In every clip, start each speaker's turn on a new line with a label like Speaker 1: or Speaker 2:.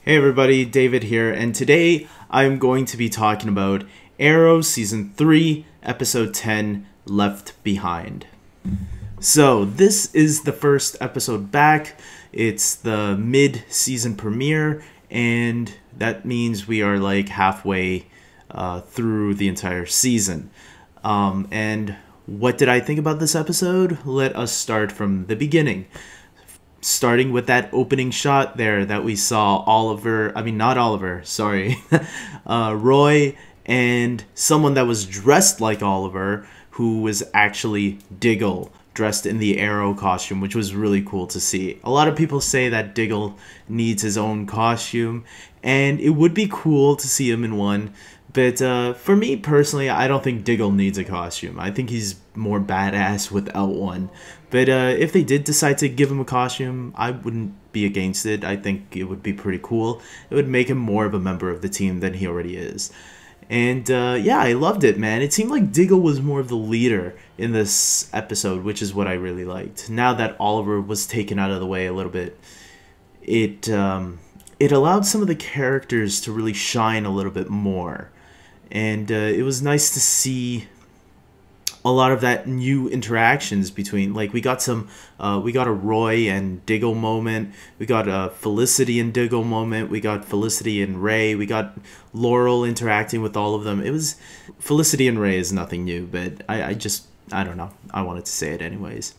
Speaker 1: Hey everybody, David here, and today I'm going to be talking about Arrow Season 3, Episode 10, Left Behind. So, this is the first episode back. It's the mid-season premiere, and that means we are like halfway through the entire season. And what did I think about this episode? Let us start from the beginning. Starting with that opening shot there that we saw Roy and someone that was dressed like Oliver, who was actually Diggle, dressed in the Arrow costume, which was really cool to see. A lot of people say that Diggle needs his own costume, and it would be cool to see him in one. But for me personally, I don't think Diggle needs a costume. I think he's more badass without one. But if they did decide to give him a costume, I wouldn't be against it. I think it would be pretty cool. It would make him more of a member of the team than he already is. And yeah, I loved it, man. It seemed like Diggle was more of the leader in this episode, which is what I really liked. Now that Oliver was taken out of the way a little bit, it allowed some of the characters to really shine a little bit more. And it was nice to see a lot of that new interactions between, like, we got a Roy and Diggle moment, we got a Felicity and Diggle moment, we got Felicity and Ray, we got Laurel interacting with all of them. It was, Felicity and Ray is nothing new, but I don't know, I wanted to say it anyways.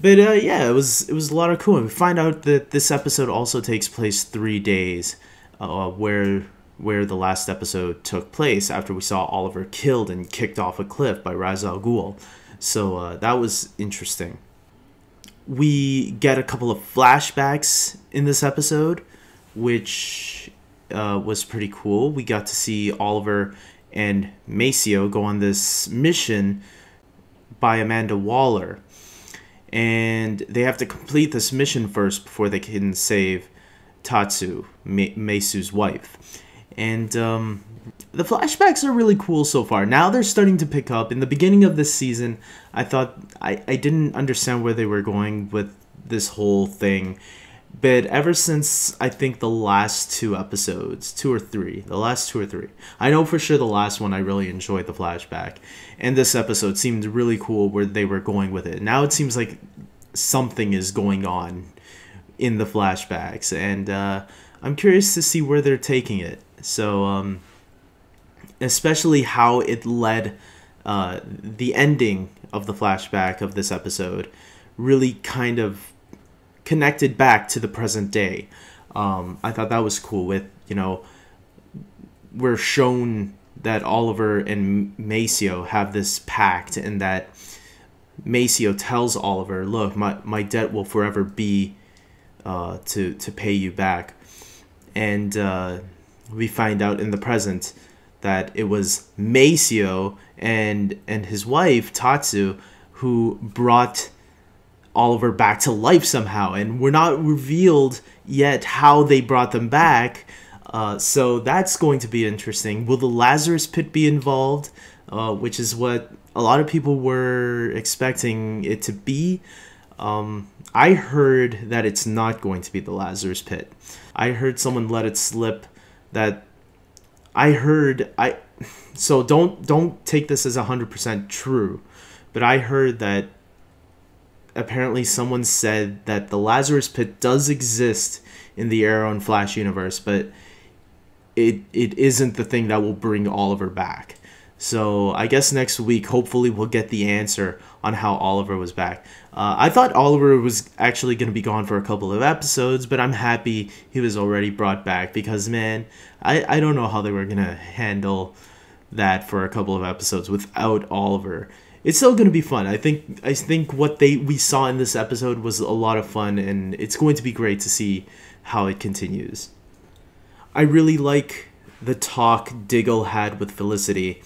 Speaker 1: But yeah, it was a lot of cool. And we find out that this episode also takes place 3 days, where the last episode took place after we saw Oliver killed and kicked off a cliff by Ra's al Ghul. So that was interesting. We get a couple of flashbacks in this episode, which was pretty cool. We got to see Oliver and Maceo go on this mission by Amanda Waller. And they have to complete this mission first before they can save Tatsu, Meisu's wife. And the flashbacks are really cool so far. Now they're starting to pick up. In the beginning of this season, I thought I didn't understand where they were going with this whole thing. But ever since, I think, the last two episodes, the last two or three. I know for sure the last one I really enjoyed the flashback. And this episode seemed really cool where they were going with it. Now it seems like something is going on in the flashbacks. And I'm curious to see where they're taking it. So, especially how it led, the ending of the flashback of this episode really kind of connected back to the present day. I thought that was cool with, we're shown that Oliver and Maceo have this pact, and that Maceo tells Oliver, look, my debt will forever be to pay you back. And we find out in the present that it was Maceo and his wife, Tatsu, who brought Oliver back to life somehow. And we're not revealed yet how they brought them back. So that's going to be interesting. Will the Lazarus Pit be involved? Which is what a lot of people were expecting it to be. I heard that it's not going to be the Lazarus Pit. I heard someone let it slip that so don't take this as 100% true, but I heard that apparently someone said that the Lazarus Pit does exist in the Arrow and Flash universe, but it isn't the thing that will bring Oliver back. So I guess next week, hopefully, we'll get the answer on how Oliver was back. I thought Oliver was actually going to be gone for a couple of episodes, but I'm happy he was already brought back because, man, I don't know how they were going to handle that for a couple of episodes without Oliver. It's still going to be fun. I think what we saw in this episode was a lot of fun, and it's going to be great to see how it continues. I really like the talk Diggle had with Felicity.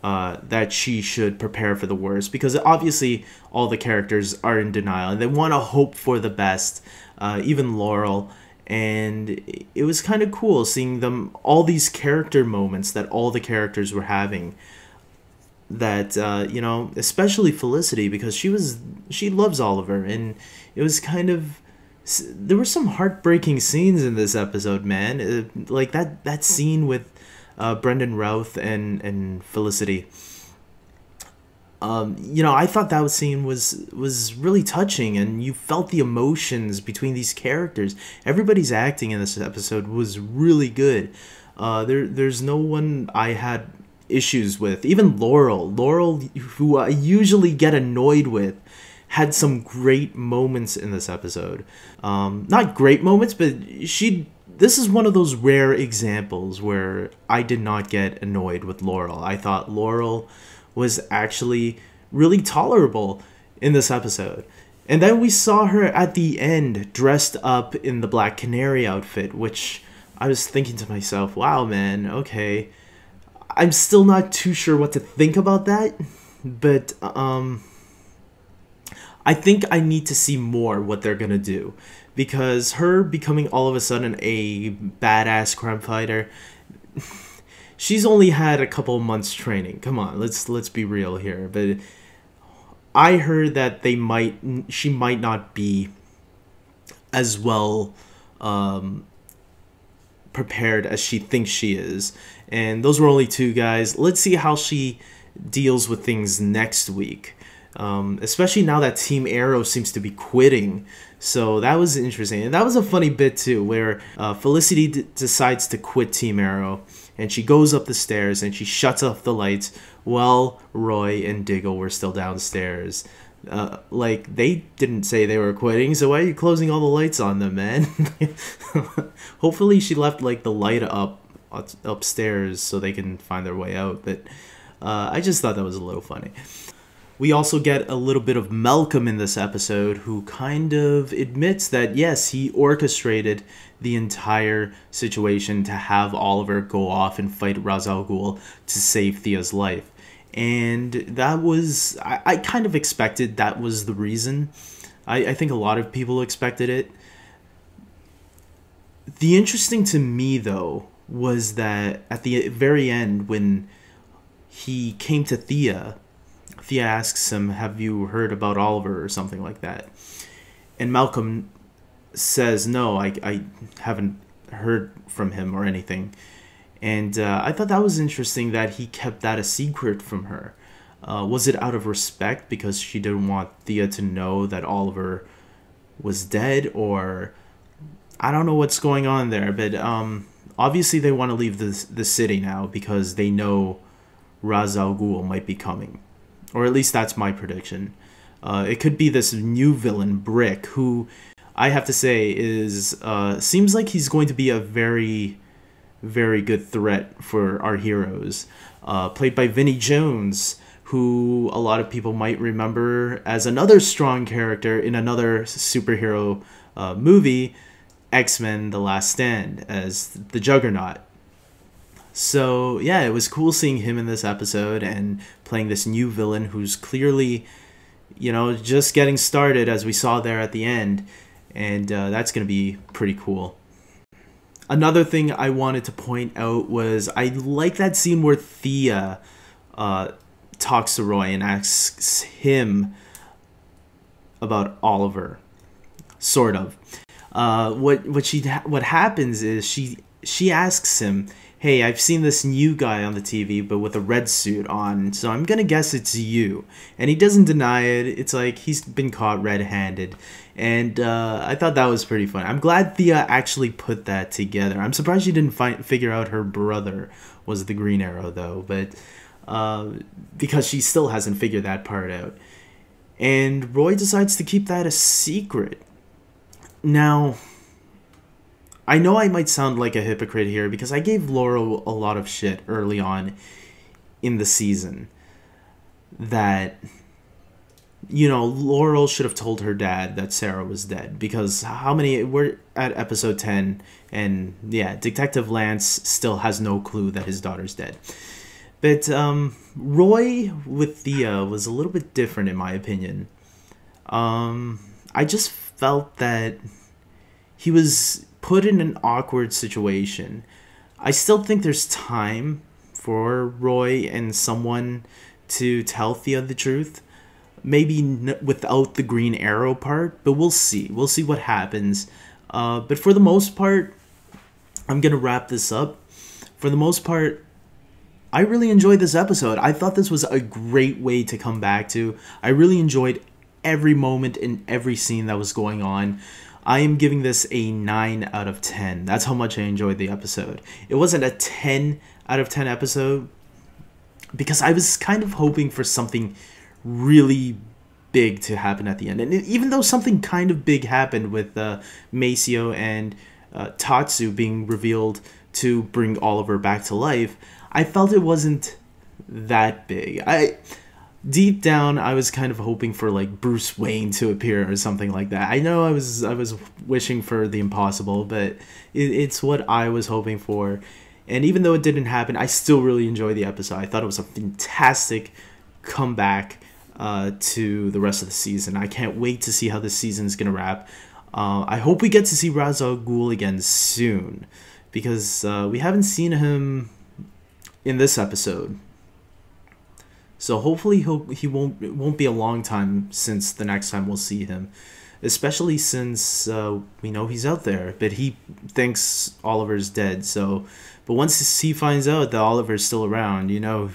Speaker 1: That she should prepare for the worst, because obviously all the characters are in denial and they want to hope for the best, even Laurel. And it was kind of cool seeing them, all these character moments that all the characters were having, that especially Felicity, because she loves Oliver, and it was kind of There were some heartbreaking scenes in this episode, man. Like that scene with Brendan Routh and Felicity. I thought that scene was really touching, and you felt the emotions between these characters. Everybody's acting in this episode was really good. There's no one I had issues with. Even Laurel, who I usually get annoyed with, had some great moments in this episode. Not great moments, but this is one of those rare examples where I did not get annoyed with Laurel. I thought Laurel was actually really tolerable in this episode. And then we saw her at the end dressed up in the Black Canary outfit, which I was thinking to myself, wow, man, okay. I'm still not too sure what to think about that, but I think I need to see more what they're gonna do, because her becoming all of a sudden a badass crime fighter, she's only had a couple months training. Come on, let's be real here. But I heard that she might not be as well prepared as she thinks she is. And those were only 2 guys. Let's see how she deals with things next week. Especially now that Team Arrow seems to be quitting. So that was interesting. And that was a funny bit too, where Felicity decides to quit Team Arrow. And she goes up the stairs and she shuts off the lights while Roy and Diggle were still downstairs. Like, they didn't say they were quitting, so why are you closing all the lights on them, man? Hopefully she left, like, the light upstairs so they can find their way out. But I just thought that was a little funny. We also get a little bit of Malcolm in this episode, who kind of admits that, yes, he orchestrated the entire situation to have Oliver go off and fight Ra's al Ghul to save Thea's life. And that was... I kind of expected that was the reason. I think a lot of people expected it. The interesting to me, though, was that at the very end, when he came to Thea asks him, have you heard about Oliver or something like that? And Malcolm says, no, I haven't heard from him or anything. And I thought that was interesting that he kept that a secret from her. Was it out of respect because she didn't want Thea to know that Oliver was dead? Or I don't know what's going on there. But obviously they want to leave the city now because they know Ra's al Ghul might be coming. Or at least that's my prediction. It could be this new villain, Brick, who I have to say is seems like he's going to be a very, very good threat for our heroes. Played by Vinnie Jones, who a lot of people might remember as another strong character in another superhero movie, X-Men: The Last Stand, as the Juggernaut. So, yeah, it was cool seeing him in this episode and playing this new villain who's clearly, just getting started, as we saw there at the end. And that's going to be pretty cool. Another thing I wanted to point out was I like that scene where Thea talks to Roy and asks him about Oliver. Sort of. What happens is she asks him, hey, I've seen this new guy on the TV, but with a red suit on, so I'm gonna guess it's you. And he doesn't deny it. It's like he's been caught red-handed. And I thought that was pretty fun. I'm glad Thea actually put that together. I'm surprised she didn't figure out her brother was the Green Arrow, though, but because she still hasn't figured that part out. And Roy decides to keep that a secret. Now, I know I might sound like a hypocrite here because I gave Laurel a lot of shit early on in the season. That, Laurel should have told her dad that Sarah was dead. Because we're at episode 10, and yeah, Detective Lance still has no clue that his daughter's dead. But Roy with Thea was a little bit different in my opinion. I just felt that he was put in an awkward situation. I still think there's time for Roy and someone to tell Thea the truth, maybe without the Green Arrow part, but we'll see. We'll see what happens. But for the most part, I'm going to wrap this up. For the most part, I really enjoyed this episode. I thought this was a great way to come back to. I really enjoyed every moment and every scene that was going on. I am giving this a 9 out of 10. That's how much I enjoyed the episode. It wasn't a 10 out of 10 episode because I was kind of hoping for something really big to happen at the end. And even though something kind of big happened with Maceo and Tatsu being revealed to bring Oliver back to life, I felt it wasn't that big. Deep down, I was kind of hoping for like Bruce Wayne to appear or something like that. I know I was wishing for the impossible, but it's what I was hoping for. And even though it didn't happen, I still really enjoyed the episode. I thought it was a fantastic comeback to the rest of the season. I can't wait to see how this season is gonna wrap. I hope we get to see Ra's al Ghul again soon, because we haven't seen him in this episode. So hopefully it won't be a long time since the next time we'll see him, especially since we know he's out there, but he thinks Oliver's dead. So, but once he finds out that Oliver's still around, you know,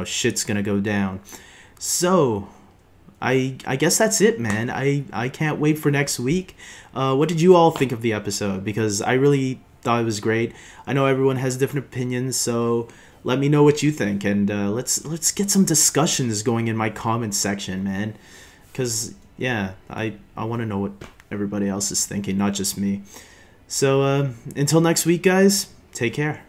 Speaker 1: shit's gonna go down. So, I guess that's it, man. I can't wait for next week. What did you all think of the episode? Because I really thought it was great. I know everyone has different opinions, so let me know what you think, and let's get some discussions going in my comment section, man. Because yeah, I want to know what everybody else is thinking, not just me. So until next week, guys, take care.